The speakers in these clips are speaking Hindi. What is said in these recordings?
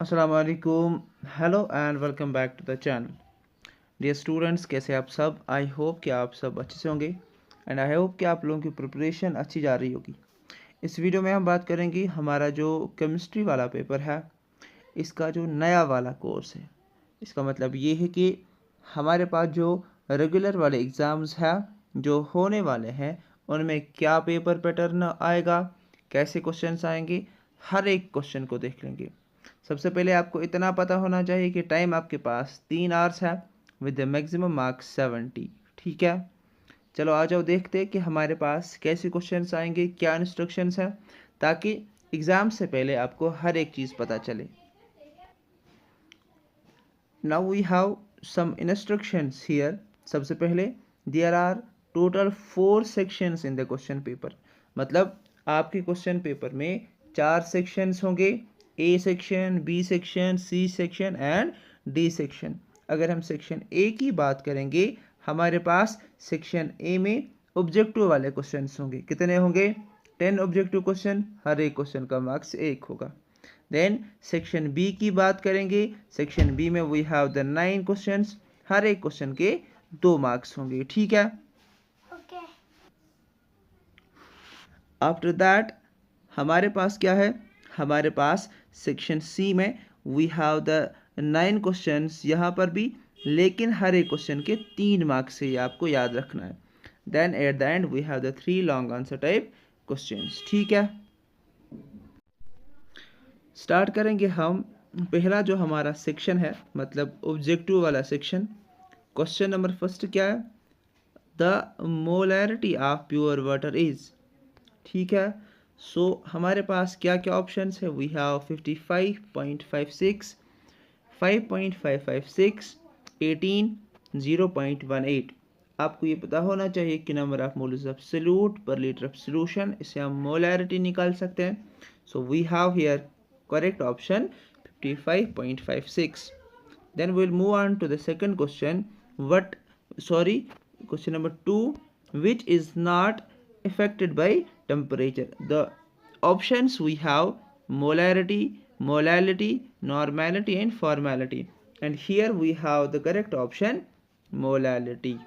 अस्सलाम वालेकुम। Hello and welcome back to the channel. Dear students, कैसे आप सब? आई होप कि आप सब अच्छे से होंगे एंड आई होप कि आप लोगों की प्रिपरेशन अच्छी जा रही होगी। इस वीडियो में हम बात करेंगे हमारा जो केमिस्ट्री वाला पेपर है, इसका जो नया वाला कोर्स है। इसका मतलब ये है कि हमारे पास जो रेगुलर वाले एग्ज़ाम्स हैं जो होने वाले हैं, उनमें क्या पेपर पैटर्न आएगा, कैसे क्वेश्चंस आएंगे, हर एक क्वेश्चन को देख लेंगे। सबसे पहले आपको इतना पता होना चाहिए कि टाइम आपके पास 3 आवर्स है विद द मैक्सिमम मार्क्स 70। ठीक है, चलो आ जाओ देखते हैं कि हमारे पास कैसे क्वेश्चंस आएंगे, क्या इंस्ट्रक्शंस हैं, ताकि एग्ज़ाम से पहले आपको हर एक चीज़ पता चले। Now we have some instructions here. सबसे पहले there are total 4 sections in the question paper. मतलब आपके क्वेश्चन पेपर में 4 सेक्शंस होंगे, A section, B section, C section and D section. अगर हम सेक्शन ए की बात करेंगे, हमारे पास सेक्शन ए में ऑब्जेक्टिव वाले क्वेश्चंस होंगे। कितने होंगे? 10 ऑब्जेक्टिव क्वेश्चन, हर एक क्वेश्चन का मार्क्स 1 होगा। देन सेक्शन बी की बात करेंगे, सेक्शन बी में वी हैव द 9 क्वेश्चंस, हर एक क्वेश्चन के 2 मार्क्स होंगे। ठीक है, आफ्टर दैट हमारे पास क्या है? हमारे पास सेक्शन सी में वी हैव द 9 क्वेश्चंस, यहाँ पर भी, लेकिन हर एक क्वेश्चन के 3 मार्क्स से ये आपको याद रखना है। Then at the end we have the 3 long answer type questions. ठीक है, स्टार्ट करेंगे हम। पहला जो हमारा सेक्शन है, मतलब ऑब्जेक्टिव वाला सेक्शन। क्वेश्चन नंबर फर्स्ट क्या है? The molarity of pure water is. ठीक है, सो हमारे पास क्या क्या ऑप्शंस है? We have 55.56, 5.556, 18, 0.18। आपको ये पता होना चाहिए कि number of moles absolute per litre of solution, इसे हम मोलैरिटी निकाल सकते हैं। So we have here correct option 55.56. Then we'll move on to the second question. Question number 2, which is not affected by temperature? The options we have molarity, molality, normality and formality, and here we have the correct option molality.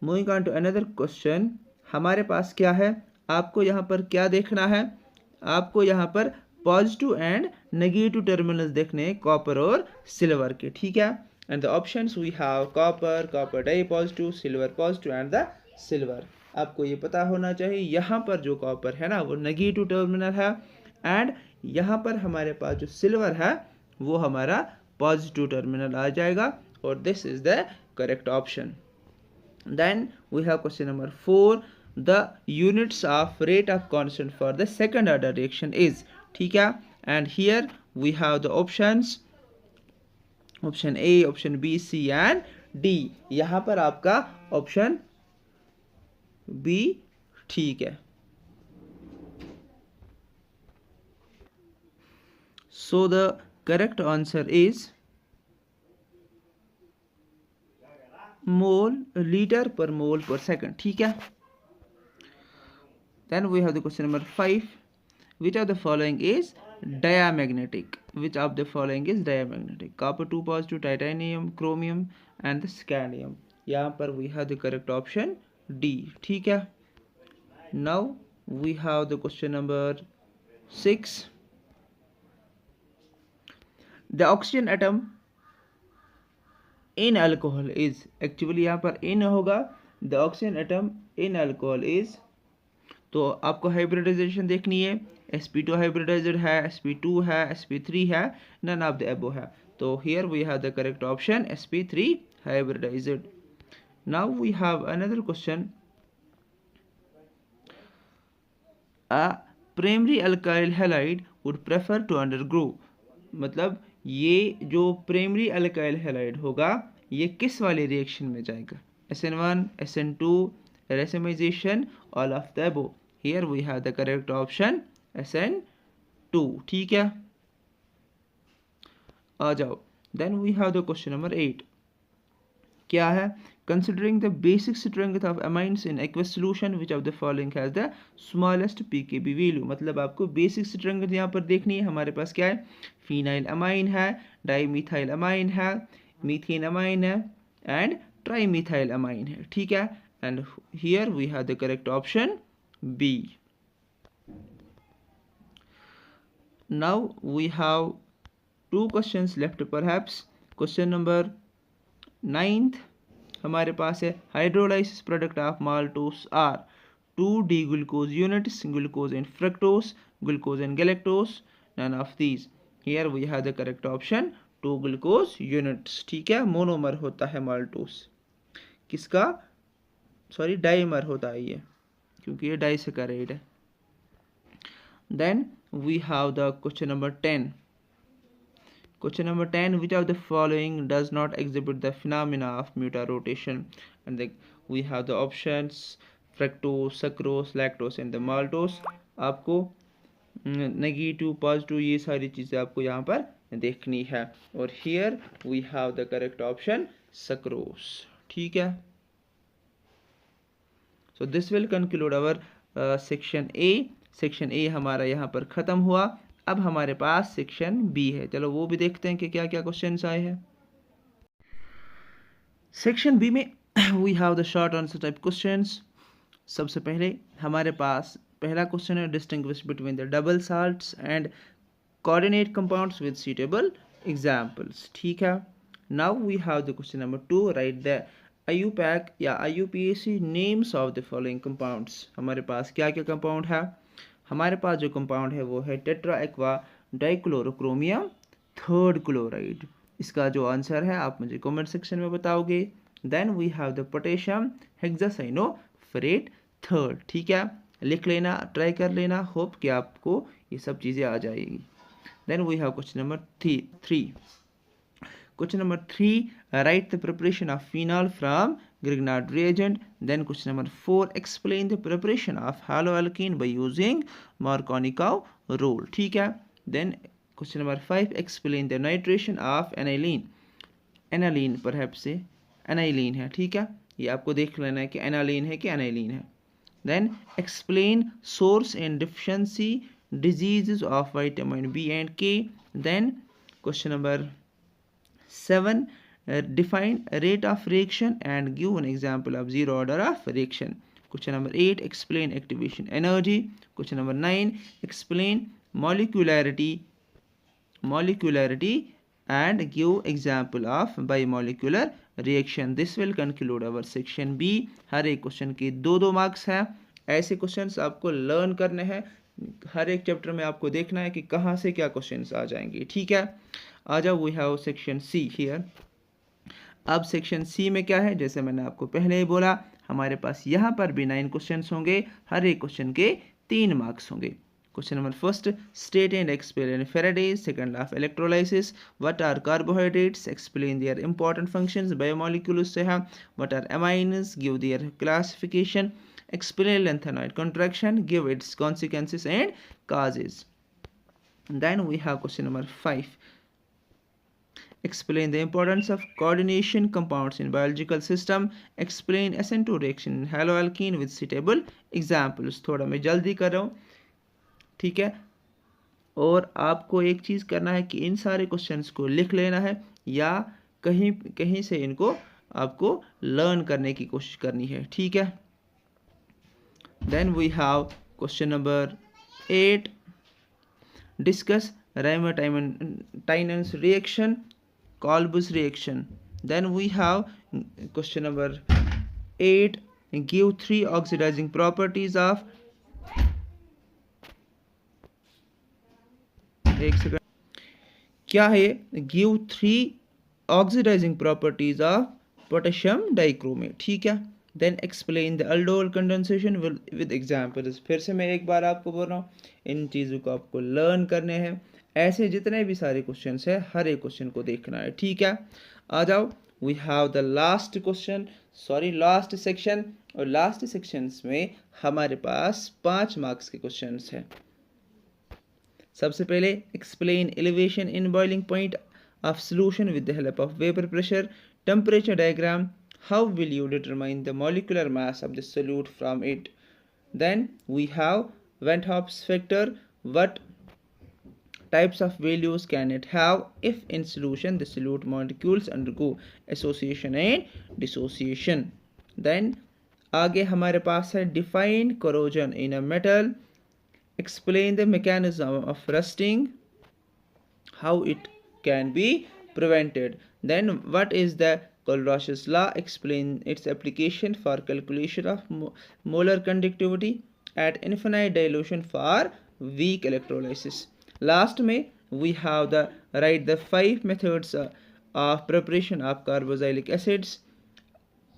Moving on to another question. हमारे पास क्या है? आपको यहाँ पर क्या देखना है? आपको यहाँ पर पॉजिटिव एंड नेगेटिव टर्मिनल्स देखने हैं, कॉपर और सिल्वर के। ठीक है, and the options we have copper, copper di positive, silver positive and the silver. आपको ये पता होना चाहिए यहाँ पर जो कॉपर है ना, वो नेगेटिव टर्मिनल है, एंड यहाँ पर हमारे पास जो सिल्वर है वो हमारा पॉजिटिव टर्मिनल आ जाएगा, और this is the correct option. Then we have question number 4. The units of rate of constant for the second order reaction is. ठीक है, and here we have the options, option A, option B, C and D. यहाँ पर आपका ऑप्शन B ठीक है। So the correct answer is mole litre पर मोल पर सेकंड। ठीक है, then we have the question number 5. Which of the following is diamagnetic? Which of the following is diamagnetic? Copper 2 positive, titanium, chromium and the scandium. यहाँ पर we have the correct option D. ठीक है, now we have the question number 6. The oxygen atom in alcohol is, actually यहाँ पर in होगा, the oxygen atom in alcohol is, तो आपको हाइब्रिडाइजेशन देखनी है। sp2 हाइब्रिडाइज्ड है, sp2 है, sp3 है, नन ऑफ द अबव है। तो here we have the correct option sp3 hybridized. Now we have another question. A primary alkyl halide would prefer to undergo. मतलब ये जो प्राइमरी अल्काइल हैलाइड होगा, ये किस वाले रिएक्शन में जाएगा? SN1, SN2, racemization, all of the above. Here we have the correct option SN2. ठीक है, आ जाओ। Then we have the question number 8. क्या है? Considering the basic strength of amines in aqueous solution which of the following has the smallest pKb value. मतलब आपको बेसिक स्ट्रेंथ यहाँ पर देखनी है। हमारे पास क्या है? फिनाइल अमाइन है, डाईमिथाइल अमाइन है, मीथेन अमाइन है एंड ट्राईमिथाइल अमाइन है। ठीक है, and here we have the correct option B. Now we have two questions left perhaps. Question number 9th हमारे पास है hydrolysis product of maltose are 2D glucose units, glucose and fructose, glucose and galactose, none of these. Here we have the correct option 2 glucose units. ठीक है, मोनोमर होता है माल्टोस, किसका? सॉरी, डाइमर होता है ये, क्योंकि ये डाइसैकेराइड है। Then we have the question number 10. Question number 10, which of the following does not exhibit the phenomena of mutarotation? And we have the options fructose, sucrose, lactose and the maltose. आपको नेगेटिव पॉजिटिव ये सारी चीज़ें आपको यहाँ पर देखनी है। और here we have the correct option sucrose. ठीक है, so this will conclude our section A. Section A हमारा यहाँ पर ख़त्म हुआ। अब हमारे पास सेक्शन बी है, चलो वो भी देखते हैं कि क्या क्या क्वेश्चंस आए हैं। सेक्शन बी में we have the short answer type questions. सबसे पहले हमारे पास पहला क्वेश्चन है distinguish between the double salts and coordinate compounds with suitable examples. ठीक है, now we have the question number 2, write the IUPAC या IUPAC names of the following compounds. हमारे पास क्या क्या कंपाउंड है? हमारे पास जो कंपाउंड है वो है टेट्रा एक्वा डाइक्लोरोक्रोमियम थर्ड क्लोराइड। इसका जो आंसर है आप मुझे कमेंट सेक्शन में बताओगे। Then we have the potassium hexacyanoferrate third. ठीक है, लिख लेना, ट्राई कर लेना, होप कि आपको ये सब चीज़ें आ जाएगी। Then we have question number 3। Question number 3, write the preparation of phenol from Grignard reagent. Then question number 4, explain the preparation of haloalkane by using Markovnikov rule. ठीक है, then question number 5, explain the nitration of aniline. Aniline perhaps से aniline है, ठीक है, ये आपको देख लेना है कि aniline है कि aniline है। Then explain source and deficiency diseases of vitamin B and K. Then question number 7, define rate of reaction and give an example of zero order of reaction. Question number 8, explain activation energy. Question number 9, explain molecularity and give example of bimolecular reaction. This will conclude our section B. हर एक क्वेश्चन के 2-2 मार्क्स हैं। ऐसे क्वेश्चंस आपको लर्न करने हैं, हर एक चैप्टर में आपको देखना है कि कहाँ से क्या क्वेश्चंस आ जाएंगे। ठीक है, आ जाओ, we have section C here. अब सेक्शन सी में क्या है? जैसे मैंने आपको पहले ही बोला, हमारे पास यहाँ पर भी 9 क्वेश्चंस होंगे, हर एक क्वेश्चन के 3 मार्क्स होंगे। Question number 1, state and explain Faraday's second law of electrolysis. What are carbohydrates? Explain their important functions. Biomolecules से है, what are amines? Give their classification. Explain lanthanoid contraction. Give its consequences and causes. Then we have question number 5. Explain the importance of coordination compounds in biological system. Explain SN2 reaction in haloalkene with suitable examples. थोड़ा मैं जल्दी कर रहा हूँ, ठीक है, और आपको एक चीज़ करना है कि इन सारे क्वेश्चंस को लिख लेना है या कहीं कहीं से इनको आपको लर्न करने की कोशिश करनी है। ठीक है, then we have question number 8, discuss Raymond-Tynan's reaction, Kolb's reaction. Then we have question number 8, give 3 oxidizing properties of, एक सेकंड, क्या है? Give 3 oxidizing properties of potassium dichromate. ठीक है, then explain the aldol condensation with examples. फिर से मैं एक बार आपको बोल रहा हूँ, इन चीज़ों को आपको लर्न करने हैं। ऐसे जितने भी सारे क्वेश्चंस हैं, हर एक क्वेश्चन को देखना है। ठीक है, आ जाओ, we have the last question, sorry last section, और लास्ट सेक्शंस में हमारे पास 5 मार्क्स के क्वेश्चंस हैं। सबसे पहले, explain elevation in boiling point of solution with the help of vapour pressure, temperature diagram, How will you determine the molecular mass of the solute from it? Then we have Van Hoff's factor. What types of values can it have if in solution the solute molecules undergo association and dissociation? Then आगे हमारे पास है define corrosion in a metal, explain the mechanism of rusting, how it can be prevented. Then what is the Kohlrausch's law? Explain its application for calculation of molar conductivity at infinite dilution for weak electrolysis. Last में we have the write the 5 methods of preparation of carboxylic acids.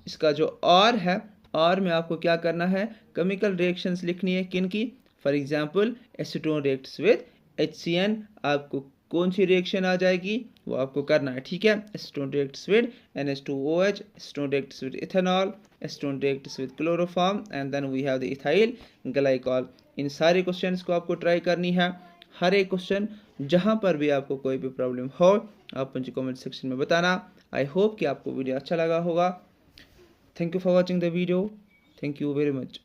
इसका जो और है, और में आपको क्या करना है, केमिकल रिएक्शंस लिखनी है किन की, for example acetone reacts with HCN, आपको कौन सी रिएक्शन आ जाएगी वो आपको करना है, ठीक है। Acetone reacts with NH2OH, acetone reacts with ethanol, acetone reacts with chloroform and then we have the ethyl glycol. इन सारे क्वेश्चंस को आपको ट्राई करनी है, हर एक क्वेश्चन जहां पर भी आपको कोई भी प्रॉब्लम हो आप मुझे कमेंट सेक्शन में बताना। आई होप कि आपको वीडियो अच्छा लगा होगा। Thank you for watching the video. Thank you very much.